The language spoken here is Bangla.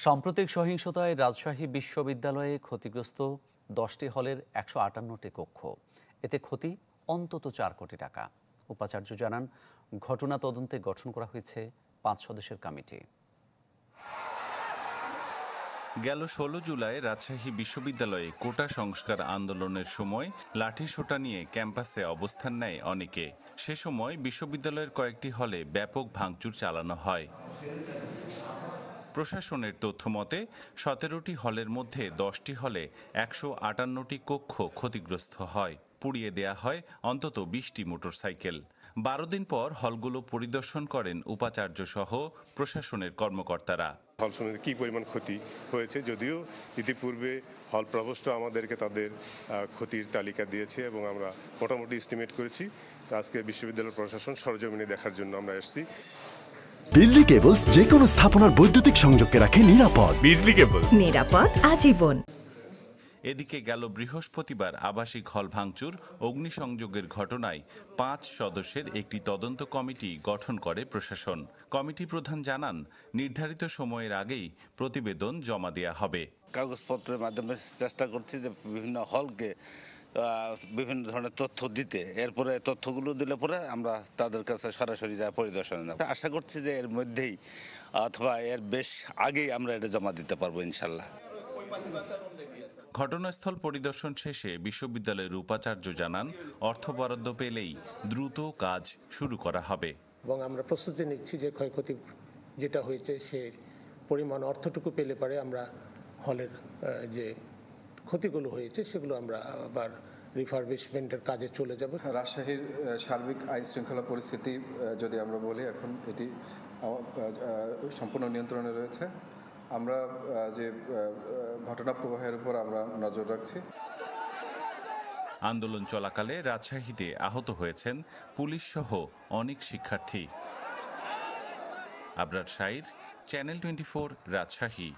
সাম্প্রতিক সহিংসতায় রাজশাহী বিশ্ববিদ্যালয়ে ক্ষতিগ্রস্ত 10টি হলের 158টি কক্ষ। এতে ক্ষতি অন্তত 4 কোটি টাকা। উপাচার্য জানান, ঘটনা তদন্তে গঠন করা হয়েছে 5 সদস্যের কমিটি। গেল 16 জুলাই রাজশাহী বিশ্ববিদ্যালয়ে কোটা সংস্কার আন্দোলনের সময় লাঠিসোঁটা নিয়ে ক্যাম্পাসে অবস্থান নেয় অনেকে। সে সময় বিশ্ববিদ্যালয়ের কয়েকটি হলে ব্যাপক ভাঙচুর চালানো হয়। প্রশাসনের তথ্য মতে 17টি হলের মধ্যে 10টি হলে 158টি কক্ষ ক্ষতিগ্রস্ত হয়। পুড়িয়ে দেয়া হয় অন্তত 20টি মোটরসাইকেল। 12 দিন পর হলগুলো পরিদর্শন করেন উপাচার্য সহ প্রশাসনের কর্মকর্তারা। হলসমূহের কী পরিমাণ ক্ষতি হয়েছে, যদিও ইতিপূর্বে হল প্রভোস্ট আমাদেরকে তাদের ক্ষতির তালিকা দিয়েছে এবং আমরা মোটামুটি এস্টিমেট করেছি। আজকে বিশ্ববিদ্যালয় প্রশাসন সরজমিনে দেখার জন্য আমরা এসেছি। বিজলি কেবলস যে কোনো স্থাপনার বৈদ্যুতিক সংযোগকে রাখে নিরাপদ। বিজলি কেবলস, নিরাপদ আজীবন। এদিকে গেল বৃহস্পতিবার আবাসিক হল ভাঙচুর, অগ্নিসংযোগের ঘটনায় 5 সদস্যের একটি তদন্ত কমিটি গঠন করে প্রশাসন। কমিটি প্রধান জানান, নির্ধারিত সময়ের আগেই প্রতিবেদন জমা দেয়া হবে। কাগজপত্রের মাধ্যমে চেষ্টা করছি যে বিভিন্ন হলকে বিভিন্ন ধরনের তথ্য দিতে, এরপরে তথ্যগুলো দিলে পরে আমরা তাদের কাছে সরাসরি যা পরিদর্শনে নেব। আশা করছি যে এর মধ্যেই অথবা এর বেশ আগেই আমরা এটা জমা দিতে পারবো ইনশাল্লাহ। ঘটনাস্থল পরিদর্শন শেষে বিশ্ববিদ্যালয়ের উপাচার্য জানান, অর্থ বরাদ্দ পেলেই দ্রুত কাজ শুরু করা হবে এবং আমরা প্রস্তুতি নিচ্ছি যে ক্ষয়ক্ষতি যেটা হয়েছে সে পরিমাণ অর্থটুকু পেলে পারে আমরা হলের যে ক্ষতিগুলো হয়েছে সেগুলো আমরা আবার রিফারবিশমেন্টের কাজে চলে যাব। রাজশাহীর সার্বিক আইন শৃঙ্খলা পরিস্থিতি যদি আমরা বলি, এখন এটি সম্পূর্ণ নিয়ন্ত্রণে রয়েছে। আমরা যে ঘটনা প্রবাহের উপর আমরা নজর রাখছি। আন্দোলন চলাকালে রাজশাহীতে আহত হয়েছেন পুলিশ সহ অনেক শিক্ষার্থী। আবরার শাইর, চ্যানেল 24, রাজশাহী।